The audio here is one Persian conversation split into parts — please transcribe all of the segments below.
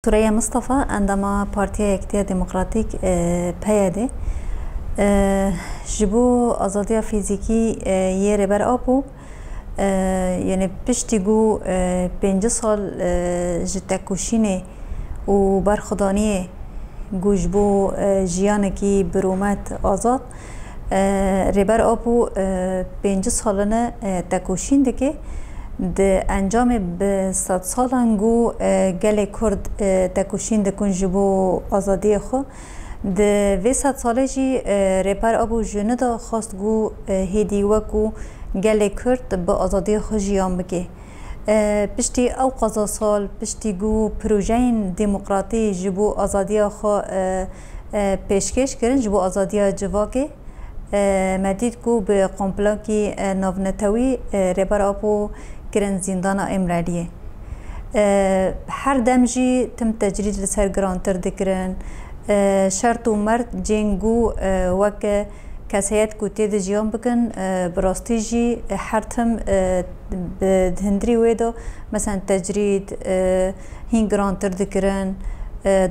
سوريا مصطفى عندما بارتيا يكتيا ديمقراطيك بيادي جبو أزادية فيزيكي يري بر أبو يعني بشتيجو 5 سال جتاكوشيني و برخدانية جوجبو جيانكي برومات آزاد ريبر أبو 5 سالنا تاكوشين دكي ده انجام به 100 سالن گو گل کرد تکوشین دکن جبو آزادی خو ده و 100 ساله جی ریپر ابو جنه دا خواست گو هدی وکو گل کرد به آزادی خو جیان بگه پشتی او قضا سال پشتی گو پروژین دموکراتی جبو آزادی خو پیشکش کرن جبو آزادی جواگه مدید کو به قمپلاکی نوونتوی ریپر ابو کرن زندان امرالیه هر دمجی تم تجرید لسر گرانتر دکرن شرط و مرد جنگو وک کسیت کو تید جیان بکن براستی جی هر تم هندری ویدو مثلا تجرید هین گرانتر دکرن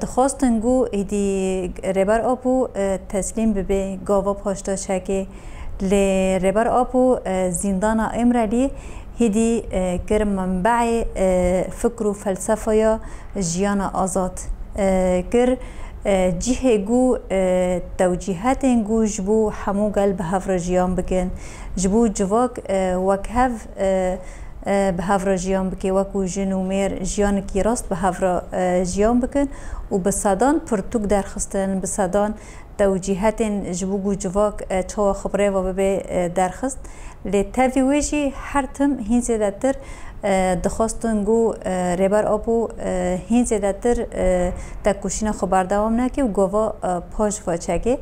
دخواستن گو ایدی ریبر آبو تسلیم ببه گاوا پاشتا شکه لی ریبر آبو زندان امرالی هدي كرم منبع فكر وفلسفة جيانا آزاد كر جيه جو توجيهات جو جبو حمو قلب هفر جيان بكن جبو جواك وكهف بهفر جيان بكي وكو جنو مير جيان كي راست بهفر جيان بكن وبصدان پرتوك درخستن بصدان توجيهات جبو جو جواك چوا خبره و ببه درخست لتوی ویجی هر تم هین زیادتر دخواستن گو ریبر آبو هین زیادتر تکوشین خبر دوام نکی و گوا پاش واچگه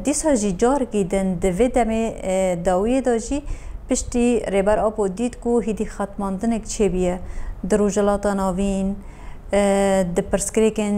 دیسا جی جار گیدن دوی دمی داوی داجی پشتی ریبر آبو دید گو هیدی ختماندنک چه بیه دروجلات ناوین د پرسکریکن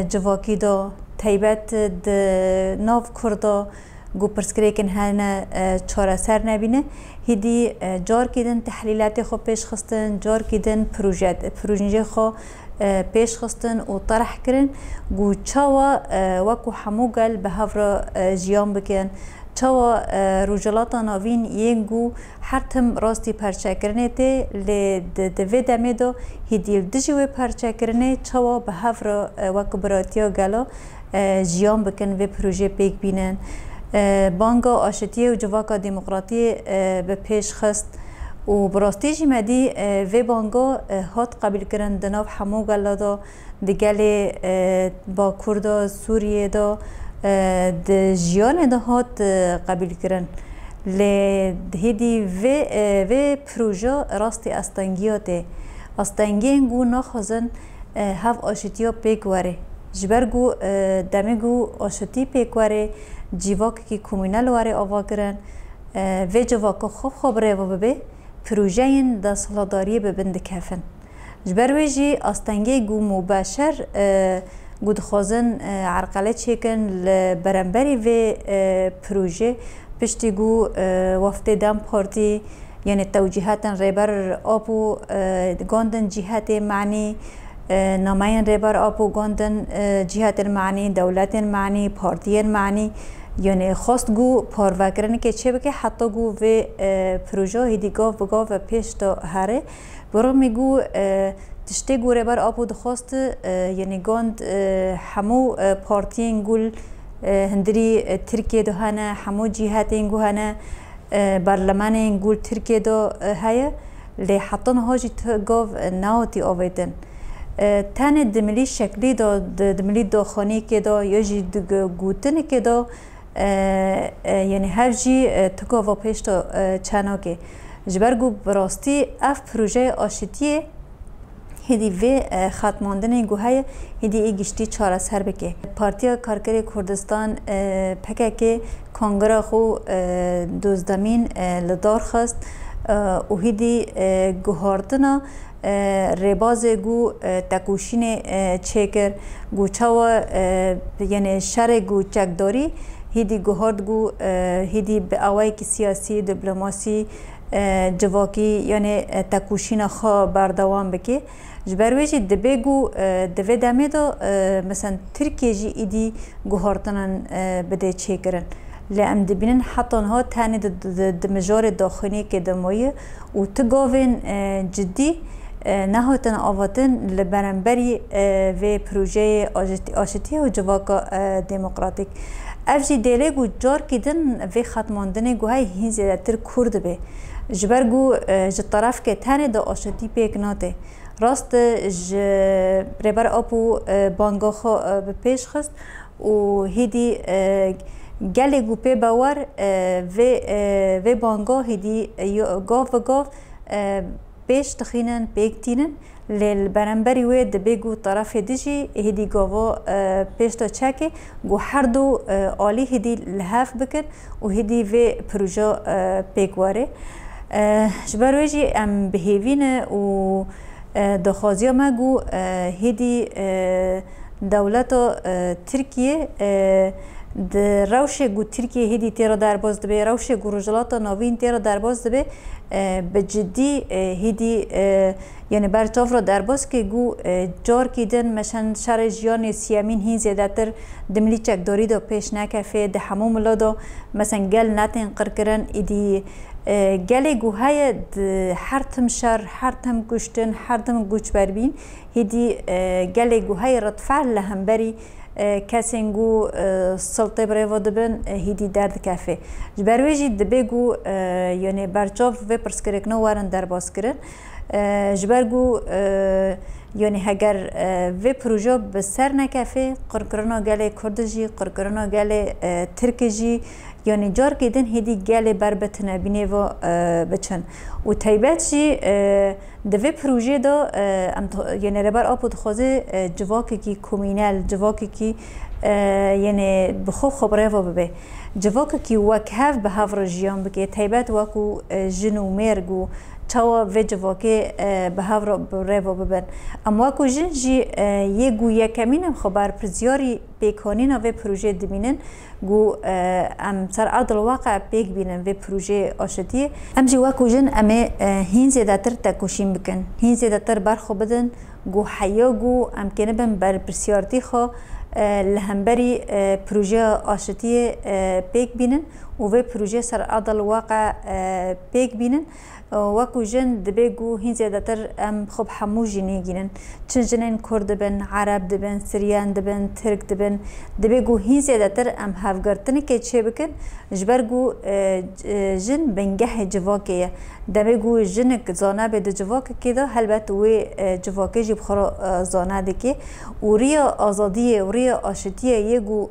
جواکی دا تیبت د ناو کردا گو پرسکریکن هنه چاره سر نبینه هیدی جار کردن تحلیلات خو پیش خستن جار کردن پروژه خو پیش خستن و طرح کردن گو چاوا وکو همو گل به هفرا جیان بکن چاوا روجلات ناوین ینگو هر تم راستی پرچه کرنه ته لی دوی دمه دو هیدی دجوی پرچه کرنه چاوا به هفرا وکو براتیا گلا جیان بکن و پروژه پیک بینن بانگا آشتیه و جواکا دموکراتی به پیش خست و براستی جمدی و بانگا هات قبیل کرن دناو همو گلا دا دگل با کردا سوریه دا د جیان دا هات قبیل کرن هیدی و پروژه راستی استنگیاته استنگین گو نخوزن هف آشتیه پیک وره جبرگو دمگو آشتی پیک وره جیواک کی کومینال واره آوا کرن و جواک خوب خبره و ببه پروژه این دا سالداری ببند کفن جبر ویجی استنگی گو مباشر گو دخوازن عرقله چیکن برنبری و پروژه پشتی گو وفت دم پارتی یعنی توجیهاتن ریبر آبو گاندن جهت معنی نماین ریبر آبو گاندن جهت معنی دولت معنی پارتی معنی یعنی خواست گو پاروکرن که چه بکه حتی گو و پروژه هیدی گاو بگاو و پیش تا هره برای میگو تشتی گو ریبر آبو دخواست یعنی گاند همو پارتین گول هندری ترکیه دو هنه همو جهت اینگو هنه برلمان اینگول ترکیه دو هیا لی حتی نهاجی گاو ناوتی آویدن تنه دملی شکلی دا دملی داخانی که دا یا جی گوتن که دا یعنی هر جی تکاوا پیش تا چنا که جبرگو براستی اف پروژه آشتیه هدی و ختماندن گوهای هدی ای گشتی چاره سر بکه پارتیا کارگری کردستان پکه که کنگره خو دوزدمین لدار خست و هدی گوهاردنا ریباز گو تکوشین چکر گو چاوا یعنی شر گو چکداری هیدی گوهارد گو هیدی به اوای که سیاسی دیپلماسی جواکی یعنی تکوشین خوا بردوام بکی جبرویجی دبیگو دوی دمه دا مثلا ترکیه جی ایدی گوهارتنان بده چه کرن لام دبینن حتی ها تانی دمجار داخلی که دمایه و تگاوین جدی نهایتاً آواتن لبرانبری و پروژه آشتی و جواکا دموکراتیک افجی دیله گو جار کدن و ختماندنه گو های هین زیاده تر کرد به جبر گو طرف که تنه دا آشتی پیک ناته راست بربر آپو بانگا خو به پیش خست و هیدی گله گو پی باور و بانگا هیدی گاف و گاف پیش تخینن پیکتینن لیل برانبری وی دبیگو طرف دیجی هدی گاوا پیش تا چکه گو هر دو عالی هدی لحاف بکن و هدی وی پروژه پیکواره جبرویجی ام بهیوینه و دخوازی ما گو هدی دولت ترکیه روش گو ترکیه هدی تیرا درباز دبی روش گو رجلات نوین تیرا درباز دبی بجدی هدی یعنی برچاف را درباز که گو جار کیدن مثلا شر جیان سیامین هین زیاده تر دملی چکداری دا پیش نکفه ده همه ملا دا مثلا گل نتین قرکرن ایدی گلی گو های هر تم شر هر تم گشتن هر تم گوچ بربین هدی گلی گو های رتفعل لهم بری کسینگو سلطه برای ودبن هیدی درد کافه. جبرویجی دبیگو یعنی برچاف و پرسکرک نوارن در باز کرد. جبرگو یعنی اگر و پروژه به سر نکافه قرقرنا گله کردجی قرقرنا گله ترکجی یعنی جار کدن هیدی گله بر بتنه بینه و بچن و تایبت جی دوی پروژه دا یعنی ربر آپود خوازه جواکی کی کومینال جواکی کی یعنی بخو خبره و ببه جواکی کی وکهف به هفر جیان بگه تایبت وکو جنو مرگو چاوا و جواکی به هفر رو ببن اما وکو جن جی یه گو یکمینم خبر پرزیاری پیکانین و پروژه دبینن گو ام سر ارض الواقع پیک بینن و پروژه آشتیه ام جی وکو جن امه هین زیاده تر تکوشیم بکن هین زیاده تر برخو بدن گو حیا گو امکنه بن بر پرسیارتی خو لهمبری پروژه آشتیه پیک بینن و پروژه سر ارض الواقع پیک بینن وکو جن دبیگو هین زیاده تر ام خب همو جنی گینن چن جنین کرد بن عرب دبن سریان دبن ترک دبن دبیگو هین زیاده تر ام هفگرتنی که چه بکن جبرگو جن بنگه جواکیه دبیگو جنک زانه به جواک که ده هلبت وی جواکی جی بخورا زانه دکی و ریا آزادیه و ریا آشتیه یگو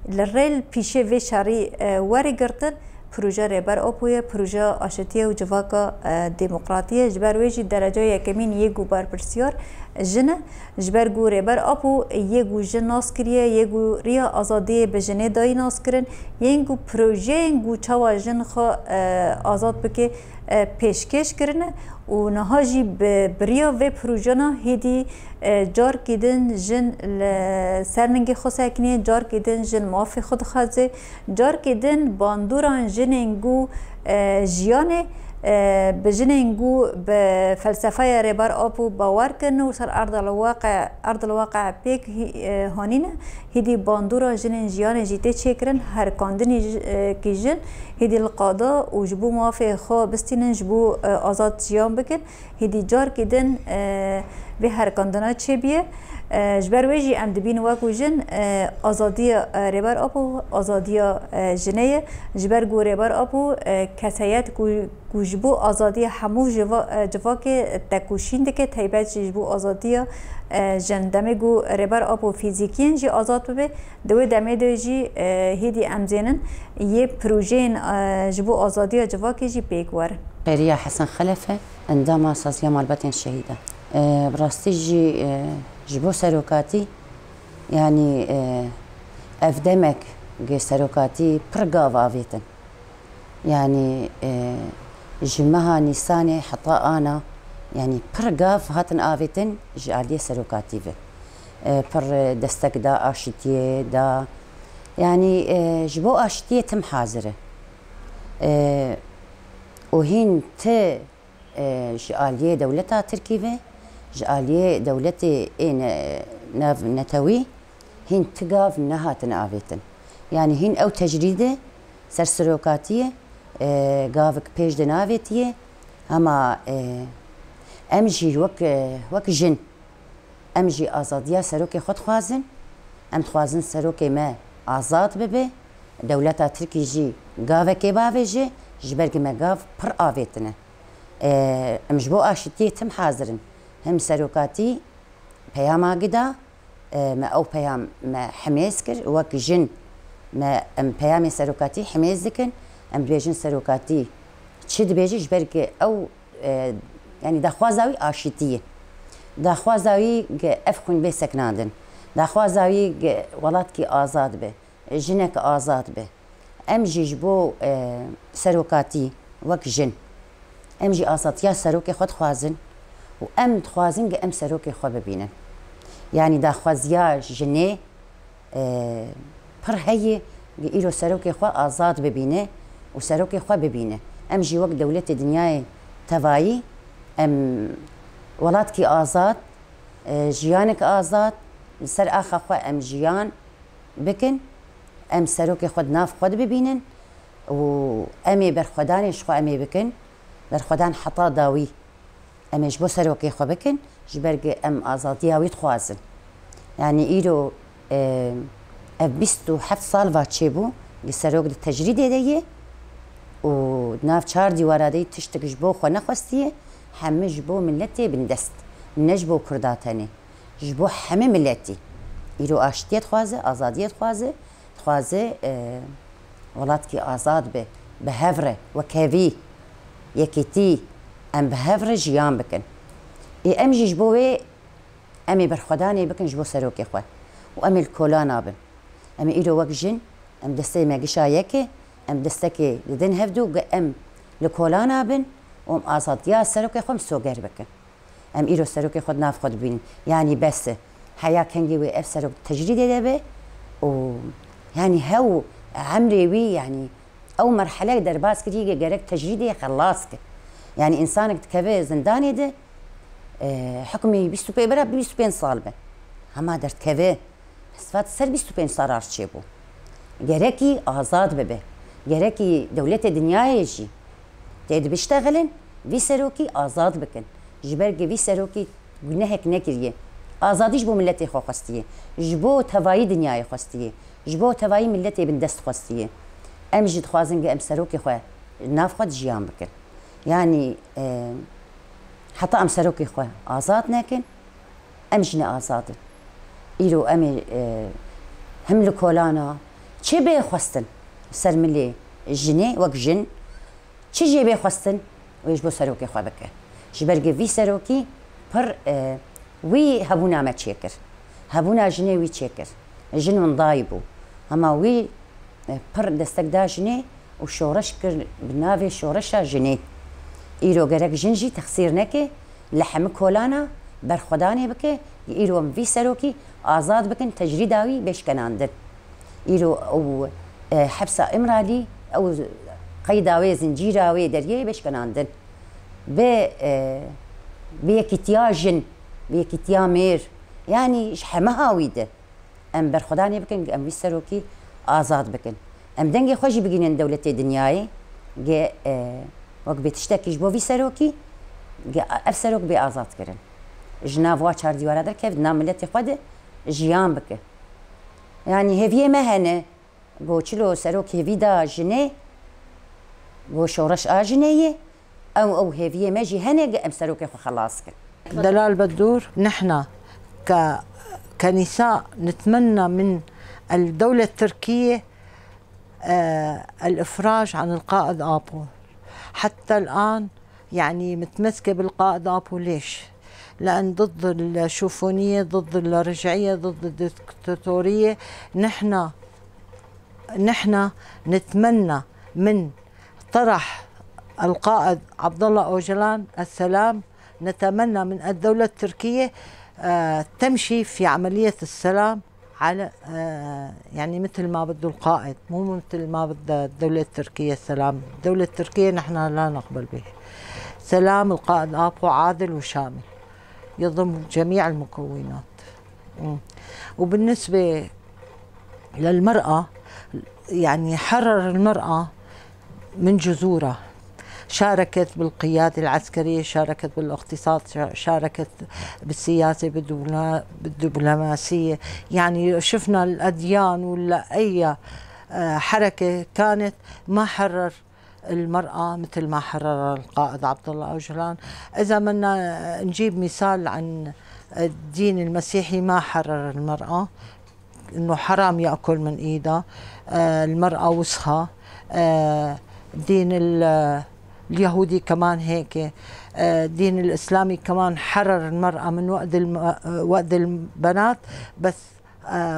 لرل پیشه و شاری وری گرتن پروژه رهبر آپویه پروژه آشتیه و جواکا دموکراتیه جبر ویجی درجه یکمین یگو بر پرسیار جنه جبر گو رهبر آپو یگو جن ناس کریه یگو ریا آزادی به جنه دایی ناس کرن یگو پروژه یگو چوا جن خو آزاد بکه پیشکش کرنه و نهاجی بریا و پروژه نه هدی جار کدن جن سرنگی خو سکنیه جار کدن جن مافی خود خازه جار کدن باندوران جن انگو جیانه بجنینگو به فلسفه رهبر آپو باور کنه و سر ارض الواقع پیک هانینه هدی باندورا جنین جیان جیته چه کرن هر کاندنی که جن هدی القادا و جبو موافق خو بستینن جبو آزاد جیان بکن هدی جار کدن و هر کاندنا چه بیه جبر ویجی ام دبین واکو جن آزادی رهبر آپو آزادی جنیه جبر گو رهبر آپو کسایت گوجبو آزادی همو جواک تکوشین دکه تایبت جبو آزادی جندمه گو رهبر آپو فیزیکین جی آزاد ببه دوی دمه دوی جی هیدی امزینن یه پروژه جبو آزادی جواکی جی پیگوار خیریه حسن خلفه اندام اساسی مالبتین شهیده براستی جی جبو سروکاتی یعنی افدمک جی سروکاتی پرگاو آویتن یعنی جمها نیسانی حتی آنا یعنی پرگاو هاتن آویتن جعلی سروکاتی به پر دستک دا آشتیه دا یعنی جبو آشتیه تم حاضره وهين ت جالية دولتها تركيبة جالية دولتي ناف نتوي هين تقاف نهات نافيتن يعني هين او تجريدة سرسروكاتية قافك بيج دنافيتية اما امجي وك جن امجي ازاديا سروكي خود خوازن ام خوازن سروكي ما آزاد ببه دولتا تركي جي قافكي بافيجي جبرقي ما قاف پر آفيتنه امجبو آشتيه تم حاضرن هم سروكاتي بياما قدا ما او بيام ما حميز كر وك جن ما ام بيامي سروكاتي حميز ذكن ام بيجن سروكاتي تشد بيجي جبرقي او يعني داخوازاوي آشتيه داخوازاوي افخون بي سكنادن داخوازاوي ولاتكي آزاد به جنك آزاد به ام جيجبو سروكاتي وك جن ام جي آزاد يا سروكي خود خوازن و ام تخوازن ام سروكي خود ببينن يعني دا خوازيا جني پر هي إيرو سروكي خود آزاد ببينه و سروكي خود ببينه ام جي وك دولة دنياي تواي ام ولاتكي آزاد جيانك آزاد سر آخا خود ام جيان بكن ام سروكي خود ناف خود ببينن و امي برخدانش خو امي بكن برخدان حطا داوي امي جبو سروكي خو بكن جبرق ام ازادياوي تخوازن يعني ايرو ابستو حفت صال فاتشيبو سروك التجريد ديه و ناف چار ديوارادي تشتك جبو خو نخوستيه حمي جبو ملتي بندست نجبو كرداتاني جبو حمي ملتي ايرو اشتيت خوازه ازاديت خوازه خوازه ولاتكي آزاد به بهفره وكافي يكيتي ام بهفره جيان بكن ام جيجبوه امي برخداني بكن جبو سروكي خو وامي الكولانا بن امي ايرو وك جن ام دستي ما قشا يكي ام دستكي لدن هفدو ام الكولانا بن وام آزاد يا سروكي خو مسوغر بكن ام ايرو سروكي خود ناف خود بين يعني بس حياة كنجي وي سروك تجريد دبه و يعني هو عمري وي يعني او مرحله درباس كريجه جرك تجريدي خلاصك يعني انسانك تكفي زنداني ده حكمي بيستو بيبرا بيستو بين صالبه هما درت كفي سفات سر بيستو بين صار ارشيبو جركي آزاد ببه جركي دولة الدنيا يجي تيد بيشتغلن في سروكي آزاد بكن جبرجي في سروكي جنهك نكريه آزاديش بو ملتي خو خستيه جبو تواي دنياي خستيه جبو تواي ملتي بندست خستيه ام جد خوازنج ام سروكي خو ناف خد جيان بكن يعني حتى ام سروكي خو آزاد نكن ام جنا آزاد ايرو امي هم لكولانا چه بي خستن سر ملي جني وك جن چه جي بي خستن ويجبو سروكي خو بكن جبرجي في سروكي پر وي هبونا ما تشيكر هبونا جني وي تشيكر جن من ضايبو اما وي پر دستك دا جني وشورش كر بنافي شورشا جني ايرو غرق جنجي تخسير نكي لحم كولانا برخداني بكي ايرو ام في سروكي آزاد بكن تجريداوي بيش كناندن ايرو او حبسة امرالي او قيداوي زنجيراوي دريه بيش كناندن بيكتيا جن بيكتيا مير يعني حماها ويده ام برخداني بكن ام في سروكي آزاد بكن ام دنگي خوشي بگينن دولة دنياي جي وقت بتشتكي جبو في سروكي جي اف سروك بي آزاد كرن جناف واشار ديوارا در كيف نام ملتي خود جيان بك يعني هفيه مهنه بو چلو سروك هفي دا جني بو شورش آجنيه او هفيه ما جي هنه ام سروكي خو خلاص كن دلال بدور نحن كنساء نتمنى من الدولة التركية الإفراج عن القائد آبو حتى الآن يعني متمسكة بالقائد آبو ليش؟ لأن ضد الشوفونية ضد الرجعية ضد الدكتاتورية نحن نتمنى من طرح القائد عبد الله أوجلان السلام نتمنى من الدولة التركية تمشي في عملية السلام على يعني مثل ما بده القائد، مو مثل ما بدها الدولة التركية السلام. الدولة التركية نحن لا نقبل به. سلام القائد آبو عادل وشامل يضم جميع المكونات. وبالنسبة للمرأة يعني حرر المرأة من جذورها، شاركت بالقيادة العسكرية، شاركت بالاقتصاد، شاركت بالسياسة، بالدبلوماسية. يعني شفنا الأديان ولا أي حركة كانت ما حرر المرأة مثل ما حرر القائد عبد الله أوجلان. إذا بدنا نجيب مثال عن الدين المسيحي، ما حرر المرأة، إنه حرام يأكل من إيدها، المرأة وسخة. دين اليهودي كمان هيك، الدين الإسلامي كمان حرر المرأة من وأد البنات، بس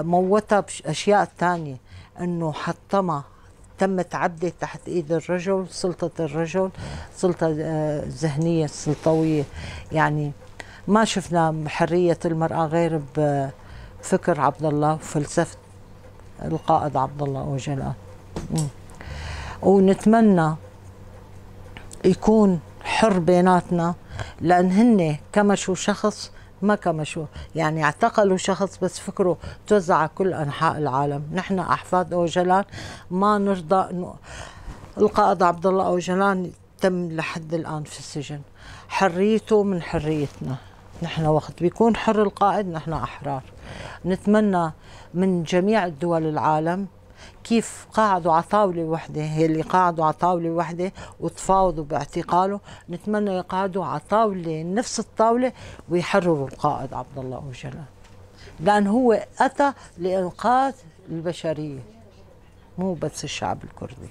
موتها بأشياء تانية، إنه حطمها، تمت عبدة تحت إيد الرجل، سلطة الرجل، سلطة الذهنية السلطوية. يعني ما شفنا حرية المرأة غير بفكر عبد الله وفلسفة القائد عبد الله أوجلان. ونتمنى يكون حر بيناتنا، لأن هن كمشوا شخص ما كمشوا، يعني اعتقلوا شخص بس فكره توزع على كل أنحاء العالم. نحن أحفاد أوجلان ما نرضى إنه القائد عبد الله أوجلان تم لحد الآن في السجن. حريته من حريتنا، نحن وقت بيكون حر القائد نحن أحرار. نتمنى من جميع الدول العالم كيف قاعدوا على طاولة وحدة، هي اللي قاعدوا على طاولة وحدة وتفاوضوا باعتقاله، نتمنى يقعدوا على طاولة نفس الطاولة ويحرروا القائد عبد الله أوجلان، لأن هو أتى لإنقاذ البشرية مو بس الشعب الكردي.